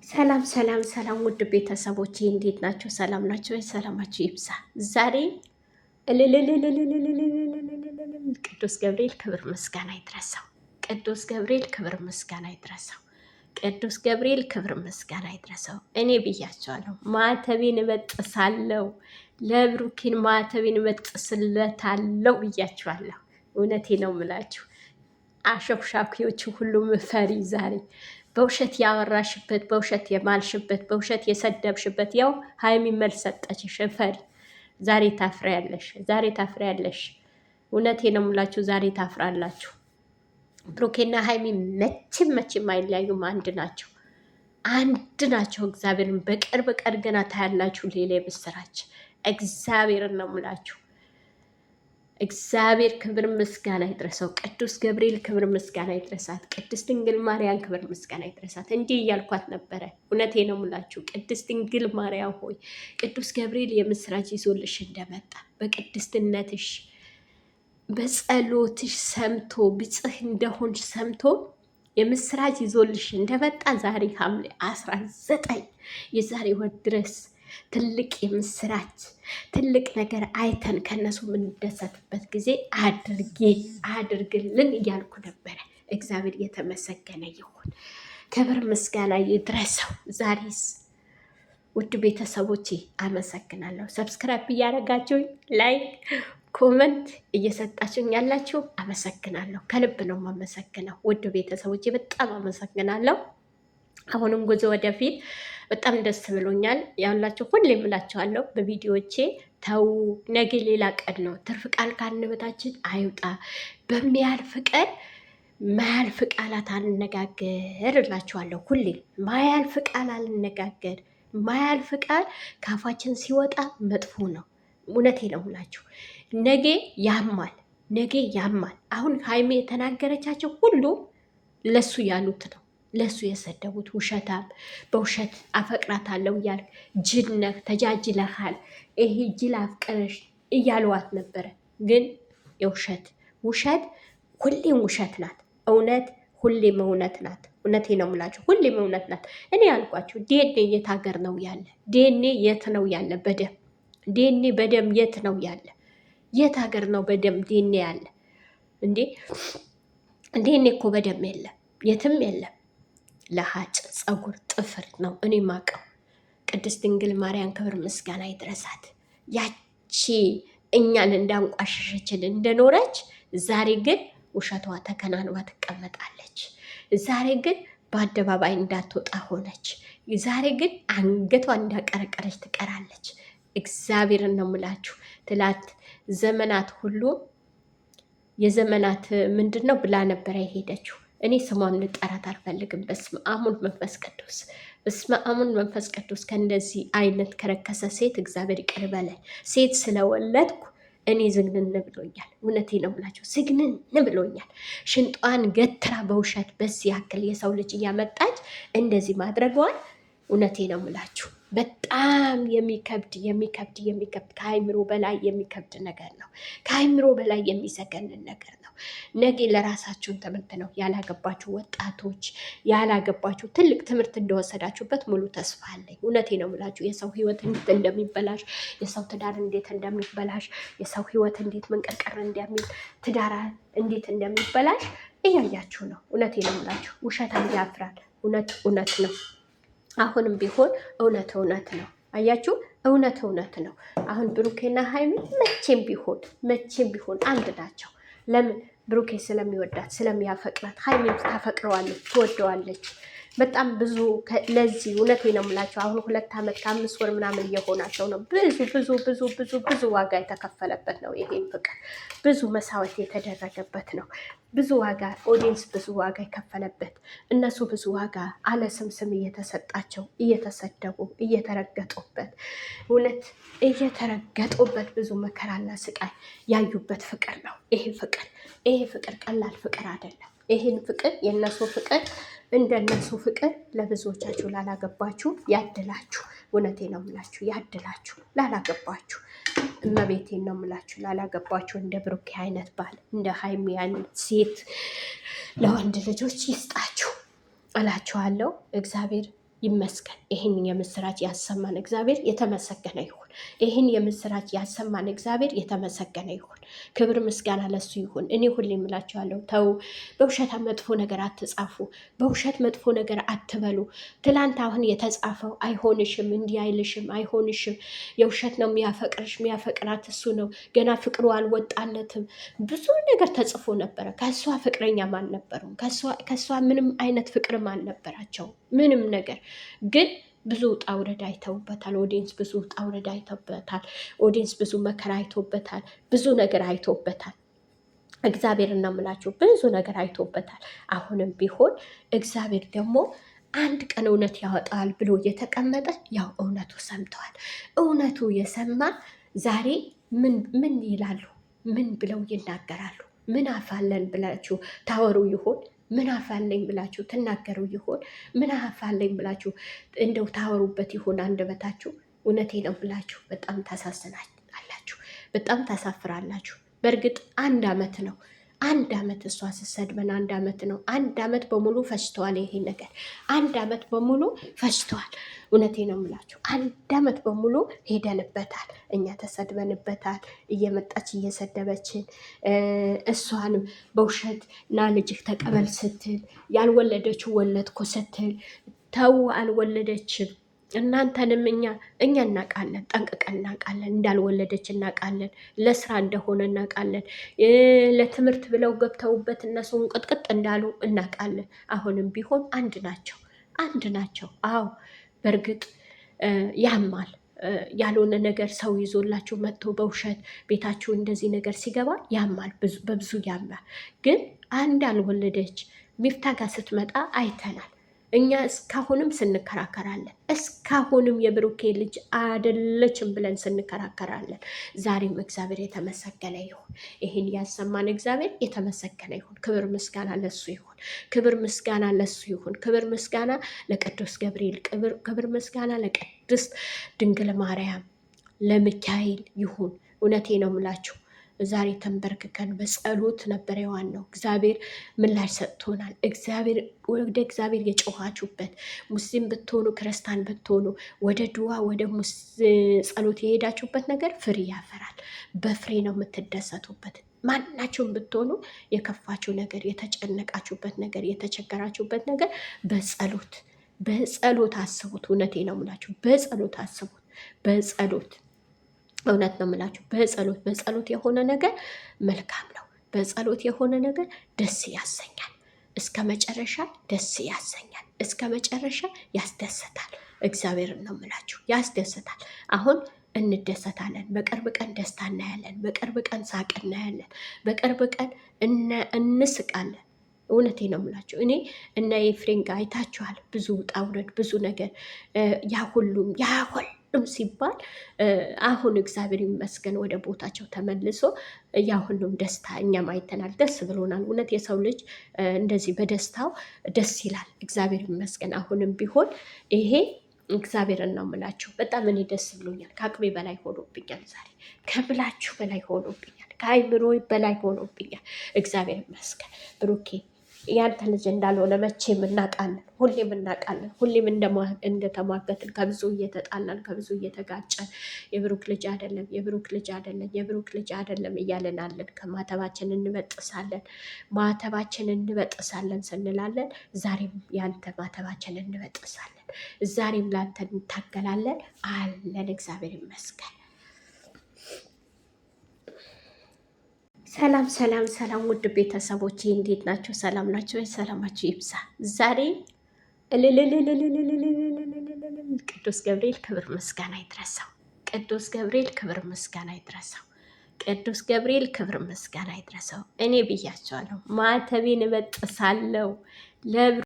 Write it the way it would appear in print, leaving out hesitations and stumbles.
ሰላም ሰላም ሰላም ውድ ቤተሰቦቼ እንዴት ናቸው? ሰላም ናቸው? ሰላማችሁ ይብዛ። ዛሬ ቅዱስ ገብርኤል ክብር ምስጋና ይድረሰው። ቅዱስ ገብርኤል ክብር ምስጋና ይድረሰው። ቅዱስ ገብርኤል ክብር ምስጋና ይድረሰው። እኔ ብያቸዋለሁ፣ ማተቤን እበጥሳለሁ፣ ለብሩኪን ማተቤን እበጥስለታለሁ ብያቸዋለሁ። እውነቴ ነው የምላችሁ አሾክሻኪዎቹ ሁሉም ፈሪ ዛሬ በውሸት ያወራሽበት፣ በውሸት የማልሽበት፣ በውሸት የሰደብሽበት ያው ሀይሚ መልስ ሰጠችሽ። ፈሪ ዛሬ ታፍሪያለሽ፣ ዛሬ ታፍሪያለሽ። እውነቴ ነው የምላችሁ ዛሬ ታፍራላችሁ። ብሩኬና ሀይሚ መቼም መቼም አይለያዩም፣ አንድ ናቸው፣ አንድ ናቸው። እግዚአብሔርን በቅርብ ቀን ገና ታያላችሁ ሌላ የምስራች። እግዚአብሔርን ነው የምላችሁ። እግዚአብሔር ክብር ምስጋና ይድረሰው። ቅዱስ ገብርኤል ክብር ምስጋና ይድረሳት። ቅድስት ድንግል ማርያም ክብር ምስጋና ይድረሳት። እንዲህ እያልኳት ነበረ። እውነቴ ነው የምላችሁ ቅድስት ድንግል ማርያም ሆይ ቅዱስ ገብርኤል የምስራች ይዞልሽ እንደመጣ በቅድስትነትሽ በጸሎትሽ ሰምቶ ብጽህ እንደሆንሽ ሰምቶ የምስራች ይዞልሽ እንደመጣ ዛሬ ሐምሌ 19 የዛሬ ወር ድረስ ትልቅ የምስራች ትልቅ ነገር አይተን ከነሱ የምንደሰትበት ጊዜ አድርግልን እያልኩ ነበረ። እግዚአብሔር የተመሰገነ ይሁን፣ ክብር ምስጋና ይድረሰው። ዛሬስ ውድ ቤተሰቦቼ አመሰግናለሁ። ሰብስክራይብ እያደረጋችሁኝ ላይክ ኮመንት እየሰጣችሁኝ ያላችሁ አመሰግናለሁ። ከልብ ነው የማመሰግነው ውድ ቤተሰቦቼ፣ በጣም አመሰግናለሁ። አሁንም ጉዞ ወደፊት በጣም ደስ ብሎኛል። ያላችሁ ሁሌ የምላችኋለሁ በቪዲዮቼ ተው፣ ነገ ሌላ ቀን ነው። ትርፍ ቃል ካንደበታችን አይውጣ። በሚያልፍ ቀን ማያልፍ ቃላት አልነጋገር እላችኋለሁ። ሁሌ ማያልፍ ቃል አልነጋገር። ማያልፍ ቃል ካፋችን ሲወጣ መጥፎ ነው። እውነቴ ነው የምላችሁ። ነገ ያማል፣ ነገ ያማል። አሁን ሀይሜ የተናገረቻቸው ሁሉ ለሱ ያሉት ነው። ለሱ የሰደቡት ውሸታም፣ በውሸት አፈቅራታለሁ እያልክ ጅል ነህ፣ ተጃጅለሃል፣ ይሄ ጅል አፍቅረሽ እያልዋት ነበረ። ግን የውሸት ውሸት ሁሌም ውሸት ናት። እውነት ሁሌም እውነት ናት። እውነቴ ነው የምላችሁ፣ ሁሌም እውነት ናት። እኔ ያልኳችሁ ዲኤንኤ የት ሀገር ነው ያለ? ዲኤንኤ የት ነው ያለ? በደም ዲኤንኤ በደም የት ነው ያለ? የት ሀገር ነው በደም ዲኤንኤ ያለ እንዴ? ዲኤንኤ እኮ በደም የለም፣ የትም የለም። ለሀጭ ፀጉር ጥፍር ነው እኔ ማቀው። ቅድስት ድንግል ማርያም ክብር ምስጋና ይድረሳት። ያቺ እኛን እንዳንቋሸሸችን እንደኖረች ዛሬ ግን ውሸቷ ተከናንባ ትቀመጣለች። ዛሬ ግን በአደባባይ እንዳትወጣ ሆነች። ዛሬ ግን አንገቷ እንዳቀረቀረች ትቀራለች። እግዚአብሔርን ነው የምላችሁ። ትላት ዘመናት ሁሉ የዘመናት ምንድን ነው ብላ ነበረ የሄደችው። እኔ ስሟን ልጠራት አልፈልግም። በስመ አብ ወወልድ ወመንፈስ ቅዱስ፣ በስመ አብ ወወልድ ወመንፈስ ቅዱስ። ከእንደዚህ አይነት ከረከሰ ሴት እግዚአብሔር ይቅር በለኝ። ሴት ስለወለድኩ እኔ ዝግንን ብሎኛል። እውነቴ ነው ብላችሁ ዝግንን ብሎኛል። ሽንጧን ገትራ በውሸት በዚህ ያክል የሰው ልጅ እያመጣች እንደዚህ ማድረገዋል። እውነቴ ነው ምላችሁ በጣም የሚከብድ ከአይምሮ በላይ የሚከብድ ነገር ነው። ከአይምሮ በላይ የሚዘገንን ነገር ነው። ነገ ለራሳችሁን ትምህርት ነው። ያላገባችሁ ወጣቶች፣ ያላገባችሁ ትልቅ ትምህርት እንደወሰዳችሁበት ሙሉ ተስፋ አለኝ። እውነቴ ነው የምላችሁ የሰው ህይወት እንዴት እንደሚበላሽ፣ የሰው ትዳር እንዴት እንደሚበላሽ፣ የሰው ህይወት እንዴት መንቀርቀር እንደሚል፣ ትዳር እንዴት እንደሚበላሽ እያያችሁ ነው። እውነቴ ነው የምላችሁ ውሸታም ያፍራል። እውነት ነው። አሁንም ቢሆን እውነት ነው። አያችሁ እውነት ነው። አሁን ብሩኬና ሀይሚ መቼም ቢሆን አንድ ናቸው። ለምን? ብሩኬ ስለሚወዳት ስለሚያፈቅራት፣ ሀይሚም ታፈቅረዋለች፣ ትወደዋለች በጣም ብዙ። ለዚህ እውነቴ ነው የምላቸው አሁን 2 ዓመት ከ5 ወር ምናምን እየሆናቸው ነው። ብዙ ዋጋ የተከፈለበት ነው። ይሄን ፍቅር ብዙ መስዋዕት የተደረገበት ነው። ብዙ ዋጋ ኦዲየንስ ብዙ ዋጋ የከፈለበት፣ እነሱ ብዙ ዋጋ አለስምስም እየተሰጣቸው እየተሰደቡ እየተረገጡበት፣ እውነት እየተረገጡበት ብዙ መከራና ስቃይ ያዩበት ፍቅር ነው ይሄ ፍቅር ቀላል ፍቅር አይደለም። ይህን ፍቅር የእነሱ ፍቅር እንደነሱ ፍቅር ለብዙዎቻችሁ ላላገባችሁ ያድላችሁ። እውነቴ ነው የምላችሁ ያድላችሁ። ላላገባችሁ እመቤቴን ነው የምላችሁ ላላገባችሁ እንደ ብሩኬ አይነት ባል እንደ ሀይሚ አይነት ሴት ለወንድ ልጆች ይስጣችሁ እላችኋለሁ። እግዚአብሔር ይመስገን። ይህን የምስራች ያሰማን እግዚአብሔር የተመሰገነ ይሁን። ይህን የምስራች ያሰማን እግዚአብሔር የተመሰገነ ይሁን። ክብር ምስጋና ለሱ ይሁን። እኔ ሁሌ የምላቸዋለሁ፣ ተው በውሸት መጥፎ ነገር አትጻፉ፣ በውሸት መጥፎ ነገር አትበሉ። ትላንት አሁን የተጻፈው አይሆንሽም፣ እንዲህ አይልሽም፣ አይሆንሽም፣ የውሸት ነው የሚያፈቅርሽ፣ የሚያፈቅራት እሱ ነው፣ ገና ፍቅሩ አልወጣለትም፣ ብዙ ነገር ተጽፎ ነበረ። ከእሷ ፍቅረኛም አልነበሩም፣ ከእሷ ምንም አይነት ፍቅርም አልነበራቸው ምንም ነገር ግን ብዙ ውጣ ውረድ አይተውበታል። ኦዲየንስ ብዙ ውጣ ውረድ አይተውበታል። ኦዲየንስ ብዙ መከራ አይቶበታል። ብዙ ነገር አይቶበታል። እግዚአብሔር እናምላችሁ ብዙ ነገር አይቶበታል። አሁንም ቢሆን እግዚአብሔር ደግሞ አንድ ቀን እውነት ያወጣል ብሎ እየተቀመጠ ያው እውነቱ ሰምተዋል። እውነቱ የሰማ ዛሬ ምን ይላሉ? ምን ብለው ይናገራሉ? ምን አፋለን ብላችሁ ታወሩ ይሆን? ምን አፋለኝ ብላችሁ ትናገሩ ይሆን? ምን አፋለኝ ብላችሁ እንደው ታወሩበት ይሆን አንደበታችሁ? እውነቴ ነው ብላችሁ በጣም ታሳዝናላችሁ፣ በጣም ታሳፍራላችሁ። በእርግጥ 1 ዓመት ነው 1 ዓመት እሷ ስትሰድበን 1 ዓመት ነው። 1 ዓመት በሙሉ ፈጅተዋል። ይሄ ነገር 1 ዓመት በሙሉ ፈጅተዋል። እውነቴ ነው የምላችሁ 1 ዓመት በሙሉ ሄደንበታል። እኛ ተሰድበንበታል። እየመጣች እየሰደበችን እሷንም በውሸት ና ልጅህ ተቀበል ስትል ያልወለደችው ወለድኩ ስትል ተው አልወለደችም እናንተንም እኛ እናውቃለን፣ ጠንቅቀን እናውቃለን። እንዳልወለደች እናውቃለን። ለስራ እንደሆነ እናውቃለን። ለትምህርት ብለው ገብተውበት እነሱን ቅጥቅጥ እንዳሉ እናውቃለን። አሁንም ቢሆን አንድ ናቸው። አዎ በእርግጥ ያማል። ያልሆነ ነገር ሰው ይዞላችሁ መጥቶ በውሸት ቤታችሁ እንደዚህ ነገር ሲገባ ያማል፣ በብዙ ያማል። ግን አንድ አልወለደች ሚፍታ ጋር ስትመጣ አይተናል። እኛ እስካሁንም ስንከራከራለን። እስካሁንም የብሩኬ ልጅ አይደለችም ብለን ስንከራከራለን። ዛሬም እግዚአብሔር የተመሰገነ ይሁን። ይህን ያሰማን እግዚአብሔር የተመሰገነ ይሁን። ክብር ምስጋና ለሱ ይሁን። ክብር ምስጋና ለሱ ይሁን። ክብር ምስጋና ለቅዱስ ገብርኤል፣ ክብር ምስጋና ለቅድስት ድንግል ማርያም፣ ለሚካኤል ይሁን። እውነቴ ነው የምላችሁ ዛሬ ተንበርክከን በጸሎት ነበር የዋልነው። እግዚአብሔር ምላሽ ሰጥቶናል። ወደ እግዚአብሔር የጮኋችሁበት ሙስሊም ብትሆኑ ክርስቲያን ብትሆኑ ወደ ድዋ ወደ ጸሎት የሄዳችሁበት ነገር ፍሬ ያፈራል። በፍሬ ነው የምትደሰቱበት። ማናችሁም ብትሆኑ የከፋችሁ ነገር፣ የተጨነቃችሁበት ነገር፣ የተቸገራችሁበት ነገር በጸሎት አስቡት። እውነቴ ነው የምላችሁ በጸሎት አስቡት። በጸሎት እውነት ነው የምላችሁ በጸሎት የሆነ ነገር መልካም ነው። በጸሎት የሆነ ነገር ደስ ያሰኛል። እስከ መጨረሻ ደስ ያሰኛል። እስከ መጨረሻ ያስደስታል። እግዚአብሔርን ነው የምላችሁ ያስደስታል። አሁን እንደሰታለን። በቅርብ ቀን ደስታ እናያለን። በቅርብ ቀን ሳቅ እናያለን። በቅርብ ቀን እንስቃለን። እውነቴ ነው የምላችሁ እኔ እና ኤፍሬም ጋር አይታችኋል። ብዙ ውጣ ውረድ፣ ብዙ ነገር ያ ሁሉም ሲባል አሁን እግዚአብሔር ይመስገን ወደ ቦታቸው ተመልሶ ያ ሁሉም ደስታ እኛም አይተናል። ደስ ብሎናል። እውነት የሰው ልጅ እንደዚህ በደስታው ደስ ይላል። እግዚአብሔር ይመስገን። አሁንም ቢሆን ይሄ እግዚአብሔርን ነው የምላችሁ። በጣም እኔ ደስ ብሎኛል። ከአቅሜ በላይ ሆኖብኛል። ዛሬ ከብላችሁ በላይ ሆኖብኛል። ከአይምሮ በላይ ሆኖብኛል። እግዚአብሔር ይመስገን። ብሩኬ ያንተ ልጅ እንዳልሆነ መቼም እናውቃለን። ሁሌም እናውቃለን። ሁሌም እንደተሟገትን ከብዙ እየተጣላን ከብዙ እየተጋጨን የብሩክ ልጅ አይደለም፣ የብሩክ ልጅ አይደለም፣ የብሩክ ልጅ አይደለም እያለናለን። ከማተባችን ማተባችን እንበጥሳለን ስንላለን። ዛሬም ያንተ ማተባችን እንበጥሳለን። ዛሬም ላንተ እንታገላለን አለን። እግዚአብሔር ይመስገን። ሰላም ሰላም ሰላም፣ ውድ ቤተሰቦች እንዴት ናቸው? ሰላም ናቸው? ሰላማችሁ ይብዛ። ዛሬ ቅዱስ ገብርኤል ክብር ምስጋና ይድረሰው። ቅዱስ ገብርኤል ክብር ምስጋና ይድረሰው። ቅዱስ ገብርኤል ክብር ምስጋና ይድረሰው። እኔ ብያቸዋለሁ፣ ማተቤን እበጥሳለሁ።